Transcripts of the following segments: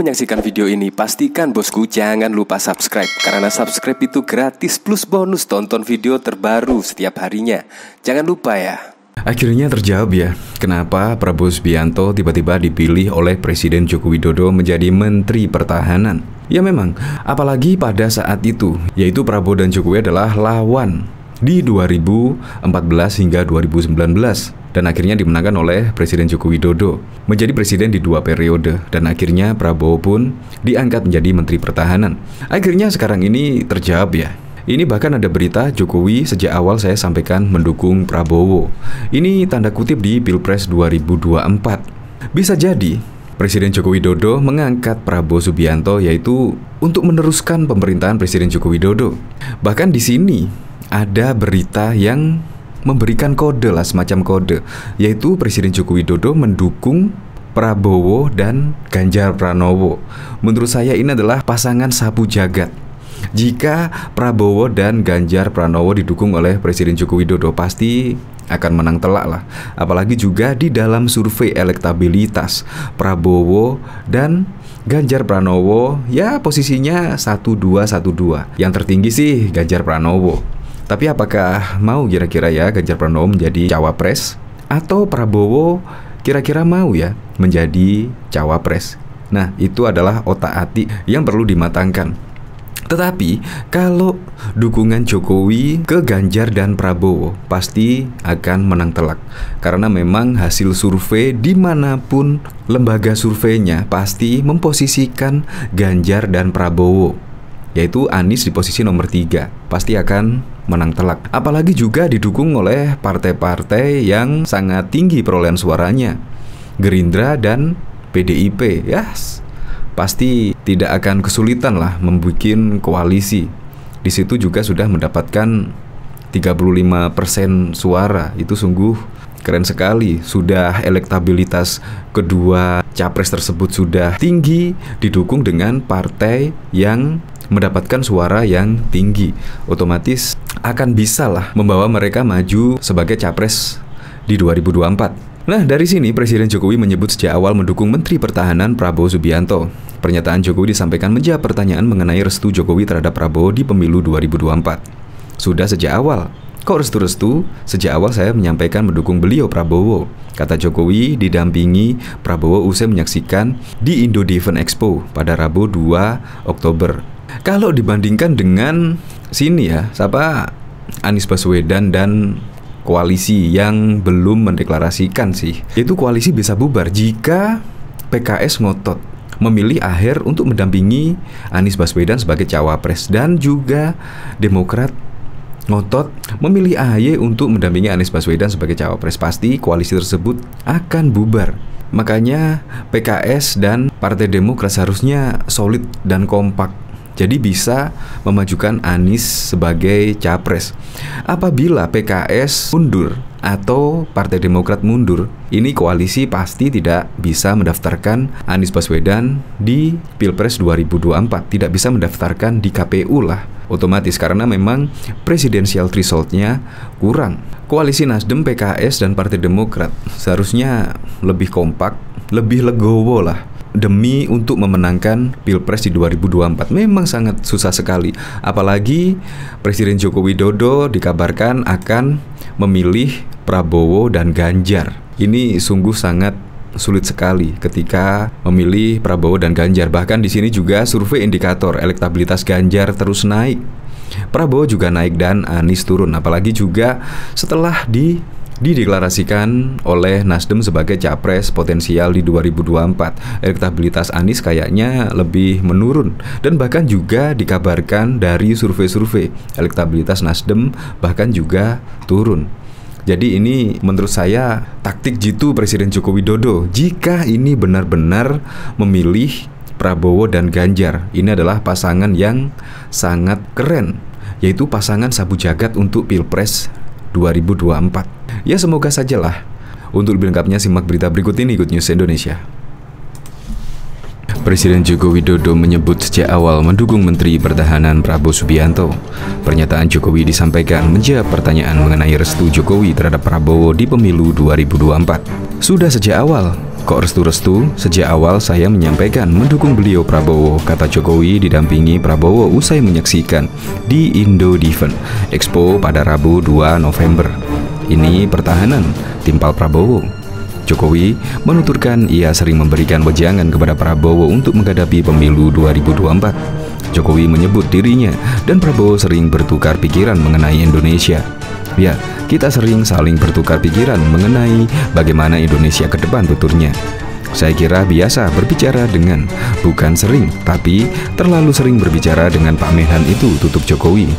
menyaksikan video ini, pastikan bosku jangan lupa subscribe. Karena subscribe itu gratis plus bonus tonton video terbaru setiap harinya. Jangan lupa ya. Akhirnya terjawab ya, kenapa Prabowo Subianto tiba-tiba dipilih oleh Presiden Joko Widodo menjadi Menteri Pertahanan. Ya memang, apalagi pada saat itu, yaitu Prabowo dan Jokowi adalah lawan di 2014 hingga 2019. Dan akhirnya dimenangkan oleh Presiden Joko Widodo menjadi presiden di 2 periode. Dan akhirnya Prabowo pun diangkat menjadi Menteri Pertahanan. Akhirnya sekarang ini terjawab ya. Ini bahkan ada berita Jokowi sejak awal saya sampaikan mendukung Prabowo. Ini tanda kutip di Pilpres 2024. Bisa jadi Presiden Joko Widodo mengangkat Prabowo Subianto yaitu untuk meneruskan pemerintahan Presiden Joko Widodo. Bahkan di sini ada berita yang memberikan kode lah, semacam kode, yaitu Presiden Joko Widodo mendukung Prabowo dan Ganjar Pranowo. Menurut saya ini adalah pasangan sapu jagat. Jika Prabowo dan Ganjar Pranowo didukung oleh Presiden Joko Widodo, pasti akan menang telak lah. Apalagi juga di dalam survei elektabilitas Prabowo dan Ganjar Pranowo ya posisinya 1-2-1-2. Yang tertinggi sih Ganjar Pranowo. Tapi apakah mau kira-kira ya Ganjar Pranowo menjadi cawapres? Atau Prabowo kira-kira mau ya menjadi cawapres? Nah, itu adalah otak-atik yang perlu dimatangkan. Tetapi kalau dukungan Jokowi ke Ganjar dan Prabowo pasti akan menang telak. Karena memang hasil survei dimanapun lembaga surveinya pasti memposisikan Ganjar dan Prabowo, yaitu Anies di posisi nomor 3. Pasti akan menang telak. Apalagi juga didukung oleh partai-partai yang sangat tinggi perolehan suaranya, Gerindra dan PDIP. Pasti tidak akan kesulitan lah membuat koalisi. Di situ juga sudah mendapatkan 35% suara. Itu sungguh keren sekali. Sudah elektabilitas kedua capres tersebut sudah tinggi, didukung dengan partai yang mendapatkan suara yang tinggi. Otomatis akan bisa lah membawa mereka maju sebagai capres di 2024. Nah, dari sini Presiden Jokowi menyebut sejak awal mendukung Menteri Pertahanan Prabowo Subianto. Pernyataan Jokowi disampaikan menjawab pertanyaan mengenai restu Jokowi terhadap Prabowo di pemilu 2024. Sudah sejak awal. Kok restu-restu? Sejak awal saya menyampaikan mendukung beliau Prabowo, kata Jokowi didampingi Prabowo usai menyaksikan di Indo Defense Expo pada Rabu 2 Oktober. Kalau dibandingkan dengan sini ya, Anies Baswedan dan koalisi yang belum mendeklarasikan sih, itu koalisi bisa bubar jika PKS ngotot memilih Aher untuk mendampingi Anies Baswedan sebagai cawapres dan juga Demokrat ngotot memilih AHY untuk mendampingi Anies Baswedan sebagai cawapres. Pasti koalisi tersebut akan bubar. Makanya PKS dan Partai Demokrat seharusnya solid dan kompak, jadi bisa memajukan Anies sebagai capres. Apabila PKS mundur atau Partai Demokrat mundur, ini koalisi pasti tidak bisa mendaftarkan Anies Baswedan di Pilpres 2024. Tidak bisa mendaftarkan di KPU lah, otomatis, karena memang presidensial threshold-nya kurang. Koalisi Nasdem, PKS, dan Partai Demokrat seharusnya lebih kompak, lebih legowo lah demi untuk memenangkan Pilpres di 2024. Memang sangat susah sekali. Apalagi Presiden Joko Widodo dikabarkan akan memilih Prabowo dan Ganjar. Ini sungguh sangat sulit sekali ketika memilih Prabowo dan Ganjar. Bahkan di sini juga survei indikator elektabilitas Ganjar terus naik, Prabowo juga naik dan Anies turun. Apalagi juga setelah dideklarasikan oleh Nasdem sebagai capres potensial di 2024, elektabilitas Anies kayaknya lebih menurun. Dan bahkan juga dikabarkan dari survei-survei elektabilitas Nasdem bahkan juga turun. Jadi ini menurut saya taktik jitu Presiden Joko Widodo jika ini benar-benar memilih Prabowo dan Ganjar. Ini adalah pasangan yang sangat keren, yaitu pasangan sabu jagat untuk Pilpres 2024. Ya semoga sajalah. Untuk lebih lengkapnya simak berita berikut ini, Good News Indonesia. Presiden Joko Widodo menyebut sejak awal mendukung Menteri Pertahanan Prabowo Subianto. Pernyataan Jokowi disampaikan menjawab pertanyaan mengenai restu Jokowi terhadap Prabowo di pemilu 2024. Sudah sejak awal, Kok restu-restu? Sejak awal saya menyampaikan mendukung beliau Prabowo, kata Jokowi didampingi Prabowo usai menyaksikan di Indo Defense Expo pada Rabu 2 November. Ini pertahanan timpal Prabowo. Jokowi menuturkan ia sering memberikan wejangan kepada Prabowo untuk menghadapi pemilu 2024. Jokowi menyebut dirinya dan Prabowo sering bertukar pikiran mengenai Indonesia. Ya, kita sering saling bertukar pikiran mengenai bagaimana Indonesia ke depan, tuturnya. Saya kira biasa berbicara dengan, bukan sering, tapi terlalu sering berbicara dengan Pak Menhan itu, tutup Jokowi.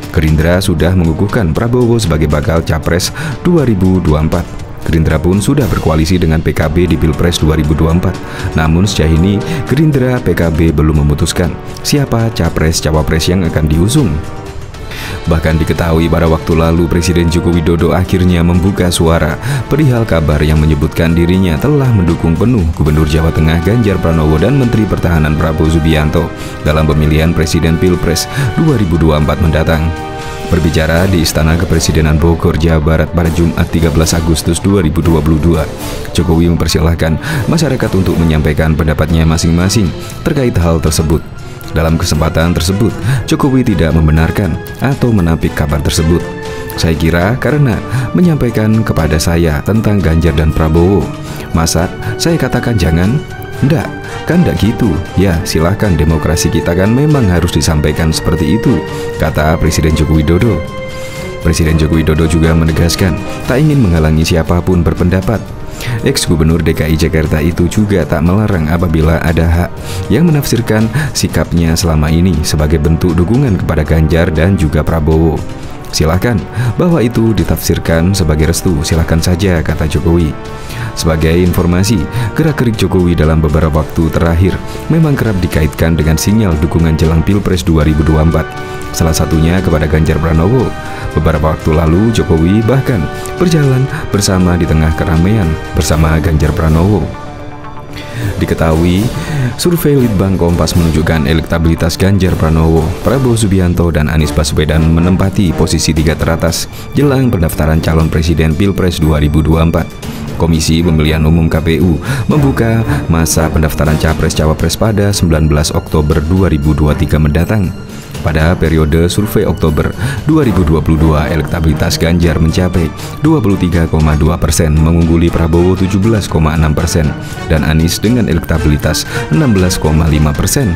Gerindra sudah mengukuhkan Prabowo sebagai bakal Capres 2024. Gerindra pun sudah berkoalisi dengan PKB di Pilpres 2024. Namun sejauh ini Gerindra PKB belum memutuskan siapa Capres-Cawapres yang akan diusung. Bahkan diketahui pada waktu lalu Presiden Joko Widodo akhirnya membuka suara perihal kabar yang menyebutkan dirinya telah mendukung penuh Gubernur Jawa Tengah Ganjar Pranowo dan Menteri Pertahanan Prabowo Subianto dalam pemilihan Presiden Pilpres 2024 mendatang. Berbicara di Istana Kepresidenan Bogor, Jawa Barat pada Jumat 13 Agustus 2022, Jokowi mempersilahkan masyarakat untuk menyampaikan pendapatnya masing-masing terkait hal tersebut. Dalam kesempatan tersebut, Jokowi tidak membenarkan atau menampik kabar tersebut. Saya kira karena menyampaikan kepada saya tentang Ganjar dan Prabowo, masa saya katakan jangan? Nggak, kan nggak gitu. Ya, silahkan, demokrasi kita kan memang harus disampaikan seperti itu, kata Presiden Joko Widodo. Presiden Joko Widodo juga menegaskan tak ingin menghalangi siapapun berpendapat. Ex-Gubernur DKI Jakarta itu juga tak melarang apabila ada hak yang menafsirkan sikapnya selama ini sebagai bentuk dukungan kepada Ganjar dan juga Prabowo. Silahkan, bahwa itu ditafsirkan sebagai restu, silahkan saja, kata Jokowi. Sebagai informasi, gerak-gerik Jokowi dalam beberapa waktu terakhir memang kerap dikaitkan dengan sinyal dukungan jelang Pilpres 2024. Salah satunya kepada Ganjar Pranowo. Beberapa waktu lalu Jokowi bahkan berjalan bersama di tengah keramaian bersama Ganjar Pranowo. Diketahui, survei Litbang Kompas menunjukkan elektabilitas Ganjar Pranowo, Prabowo Subianto, dan Anies Baswedan menempati posisi 3 teratas jelang pendaftaran calon presiden Pilpres 2024. Komisi Pemilihan Umum KPU membuka masa pendaftaran Capres-Cawapres pada 19 Oktober 2023 mendatang. Pada periode survei Oktober 2022, elektabilitas Ganjar mencapai 23,2%, mengungguli Prabowo 17,6%, dan Anies dengan elektabilitas 16,5%.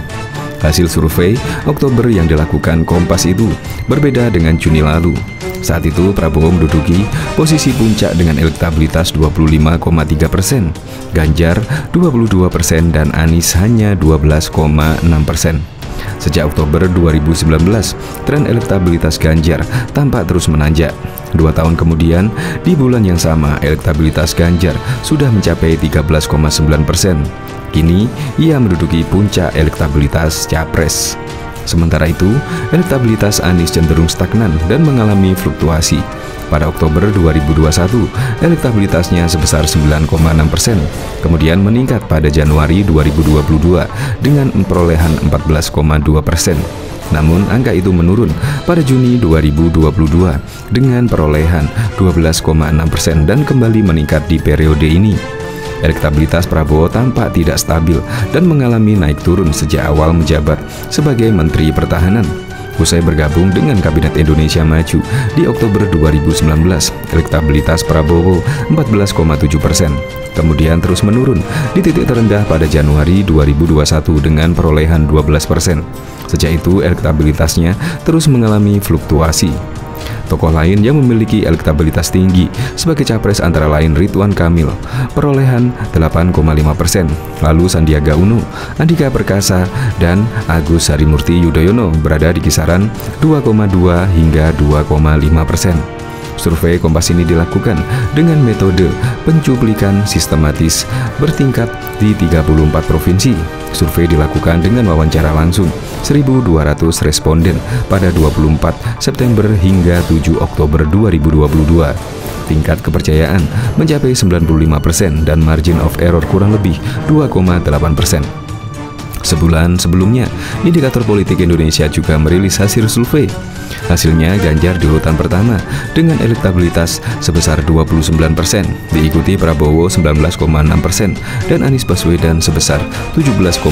Hasil survei Oktober yang dilakukan Kompas itu berbeda dengan Juni lalu. Saat itu Prabowo menduduki posisi puncak dengan elektabilitas 25,3%, Ganjar 22%, dan Anies hanya 12,6%. Sejak Oktober 2019, tren elektabilitas Ganjar tampak terus menanjak. 2 tahun kemudian, di bulan yang sama, elektabilitas Ganjar sudah mencapai 13,9%. Kini, ia menduduki puncak elektabilitas Capres. Sementara itu, elektabilitas Anies cenderung stagnan dan mengalami fluktuasi. Pada Oktober 2021, elektabilitasnya sebesar 9,6%, kemudian meningkat pada Januari 2022 dengan perolehan 14,2%. Namun angka itu menurun pada Juni 2022 dengan perolehan 12,6% dan kembali meningkat di periode ini. Elektabilitas Prabowo tampak tidak stabil dan mengalami naik turun sejak awal menjabat sebagai Menteri Pertahanan. Usai bergabung dengan Kabinet Indonesia Maju di Oktober 2019, elektabilitas Prabowo 14,7%. Kemudian terus menurun di titik terendah pada Januari 2021 dengan perolehan 12%. Sejak itu elektabilitasnya terus mengalami fluktuasi. Tokoh lain yang memiliki elektabilitas tinggi sebagai capres antara lain Ridwan Kamil, perolehan 8,5%, lalu Sandiaga Uno, Andika Perkasa, dan Agus Harimurti Yudhoyono berada di kisaran 2,2 hingga 2,5%. Survei Kompas ini dilakukan dengan metode pencuplikan sistematis bertingkat di 34 provinsi. Survei dilakukan dengan wawancara langsung 1.200 responden pada 24 September hingga 7 Oktober 2022. Tingkat kepercayaan mencapai 95% dan margin of error kurang lebih 2,8%. Sebulan sebelumnya, Indikator Politik Indonesia juga merilis hasil survei. Hasilnya Ganjar di urutan pertama dengan elektabilitas sebesar 29%, diikuti Prabowo 19,6% dan Anies Baswedan sebesar 17,4%.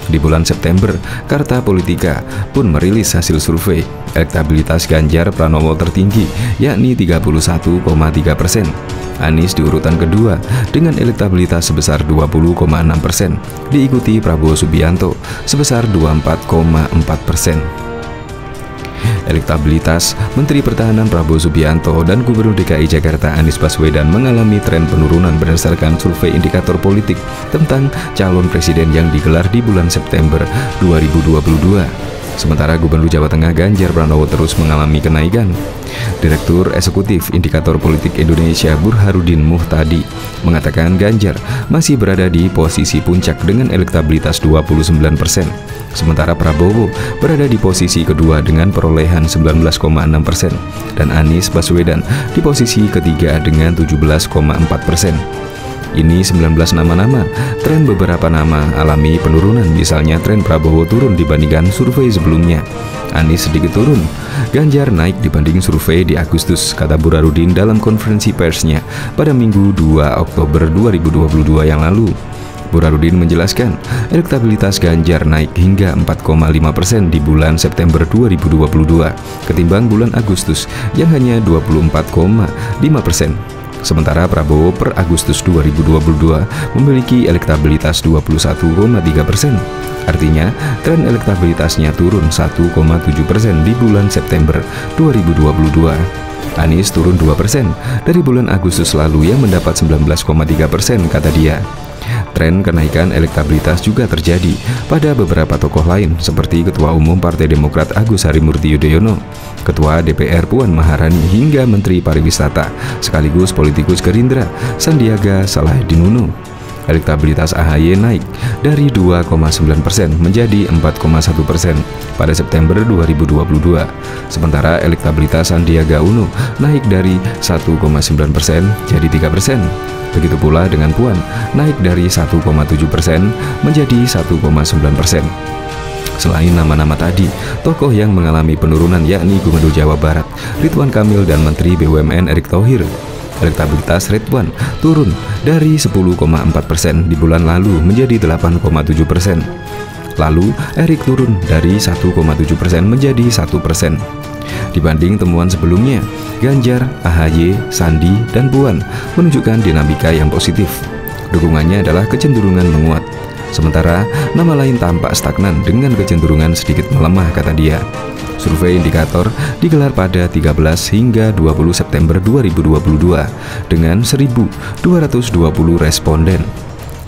Di bulan September, Carta Politika pun merilis hasil survei. Elektabilitas Ganjar Pranowo tertinggi, yakni 31,3%. Anies di urutan kedua dengan elektabilitas sebesar 20,6%, diikuti Prabowo Subianto sebesar 24,4%. Elektabilitas Menteri Pertahanan Prabowo Subianto dan Gubernur DKI Jakarta Anies Baswedan mengalami tren penurunan berdasarkan survei Indikator Politik tentang calon presiden yang digelar di bulan September 2022. Sementara Gubernur Jawa Tengah Ganjar Pranowo terus mengalami kenaikan. Direktur Eksekutif Indikator Politik Indonesia Burhanuddin Muhtadi mengatakan Ganjar masih berada di posisi puncak dengan elektabilitas 29%. Sementara Prabowo berada di posisi kedua dengan perolehan 19,6% dan Anies Baswedan di posisi ketiga dengan 17,4%. Ini 19 nama-nama. Tren beberapa nama alami penurunan, misalnya tren Prabowo turun dibandingkan survei sebelumnya. Anies sedikit turun. Ganjar naik dibanding survei di Agustus, kata Burhanuddin dalam konferensi persnya pada Minggu 2 Oktober 2022 yang lalu. Burhanuddin menjelaskan, elektabilitas Ganjar naik hingga 4,5% di bulan September 2022 ketimbang bulan Agustus yang hanya 24,5%. Sementara Prabowo per Agustus 2022 memiliki elektabilitas 21,3%. Artinya, tren elektabilitasnya turun 1,7% di bulan September 2022. Anies turun 2% dari bulan Agustus lalu yang mendapat 19,3%, kata dia. Tren kenaikan elektabilitas juga terjadi pada beberapa tokoh lain seperti Ketua Umum Partai Demokrat Agus Harimurti Yudhoyono, Ketua DPR Puan Maharani hingga Menteri Pariwisata sekaligus politikus Gerindra Sandiaga Salahuddin Uno. Elektabilitas AHY naik dari 2,9% menjadi 4,1% pada September 2022. Sementara elektabilitas Sandiaga Uno naik dari 1,9% jadi 3%. Begitu pula dengan Puan, naik dari 1,7% menjadi 1,9%. Selain nama-nama tadi, tokoh yang mengalami penurunan yakni Gubernur Jawa Barat Ridwan Kamil dan Menteri BUMN Erick Thohir. Elektabilitas Ridwan turun dari 10,4% di bulan lalu menjadi 8,7%. Lalu Erick turun dari 1,7% menjadi 1%. Dibanding temuan sebelumnya, Ganjar, AHY, Sandi, dan Puan menunjukkan dinamika yang positif. Dukungannya adalah kecenderungan menguat. Sementara nama lain tampak stagnan dengan kecenderungan sedikit melemah, kata dia. Survei Indikator digelar pada 13 hingga 20 September 2022 dengan 1.220 responden.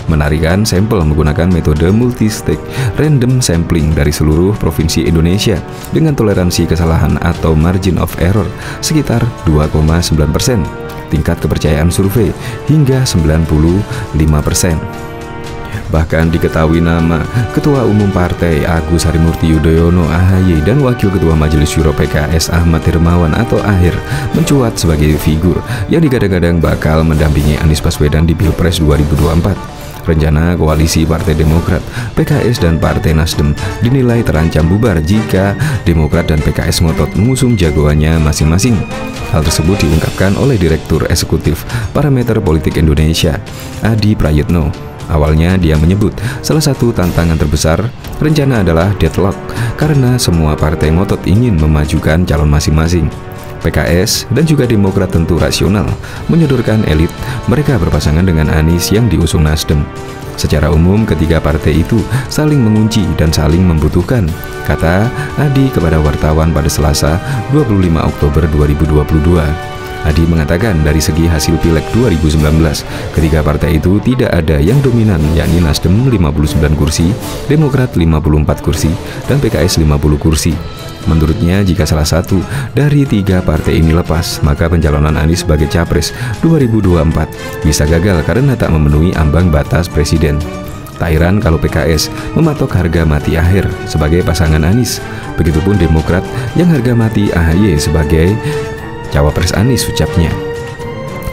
Menarikan sampel menggunakan metode multi-stage random sampling dari seluruh provinsi Indonesia dengan toleransi kesalahan atau margin of error sekitar 2,9%. Tingkat kepercayaan survei hingga 95%. Bahkan diketahui nama Ketua Umum Partai Agus Harimurti Yudhoyono AHY dan Wakil Ketua Majelis Syuro PKS Ahmad Hermawan atau Ahir mencuat sebagai figur yang digadang-gadang bakal mendampingi Anies Baswedan di Pilpres 2024. Rencana koalisi Partai Demokrat, PKS, dan Partai Nasdem dinilai terancam bubar jika Demokrat dan PKS ngotot mengusung jagoannya masing-masing. Hal tersebut diungkapkan oleh Direktur Eksekutif Parameter Politik Indonesia, Adi Prayitno. Awalnya dia menyebut salah satu tantangan terbesar rencana adalah deadlock karena semua partai ngotot ingin memajukan calon masing-masing. PKS dan juga Demokrat tentu rasional menyodorkan elit mereka berpasangan dengan Anies yang diusung Nasdem. Secara umum ketiga partai itu saling mengunci dan saling membutuhkan, kata Adi kepada wartawan pada Selasa 25 Oktober 2022. Adi mengatakan dari segi hasil Pileg 2019, ketiga partai itu tidak ada yang dominan, yakni Nasdem 59 kursi, Demokrat 54 kursi, dan PKS 50 kursi. Menurutnya, jika salah satu dari tiga partai ini lepas, maka pencalonan Anies sebagai Capres 2024 bisa gagal karena tak memenuhi ambang batas presiden. Tak heran kalau PKS mematok harga mati Aher sebagai pasangan Anies. Begitupun Demokrat yang harga mati AHY sebagai cawapres Anies, ucapnya.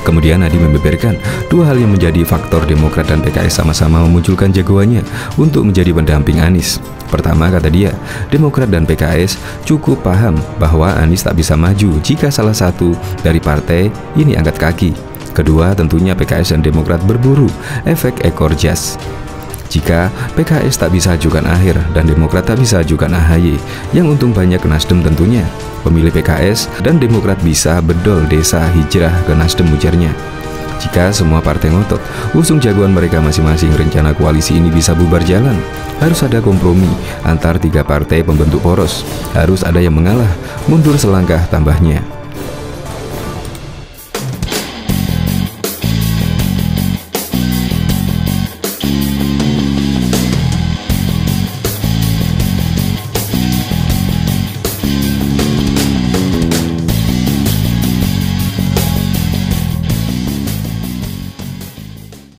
Kemudian Adi membeberkan dua hal yang menjadi faktor Demokrat dan PKS sama-sama memunculkan jagoannya untuk menjadi pendamping Anies. Pertama, kata dia, Demokrat dan PKS cukup paham bahwa Anies tak bisa maju jika salah satu dari partai ini angkat kaki. Kedua, tentunya PKS dan Demokrat berburu efek ekor jas. Jika PKS tak bisa ajukan Aher dan Demokrat tak bisa ajukan AHY, yang untung banyak ke Nasdem tentunya. Pemilih PKS dan Demokrat bisa bedol desa hijrah ke Nasdem, ujarnya. Jika semua partai ngotot usung jagoan mereka masing-masing, rencana koalisi ini bisa bubar jalan. Harus ada kompromi antar tiga partai pembentuk poros. Harus ada yang mengalah, mundur selangkah, tambahnya.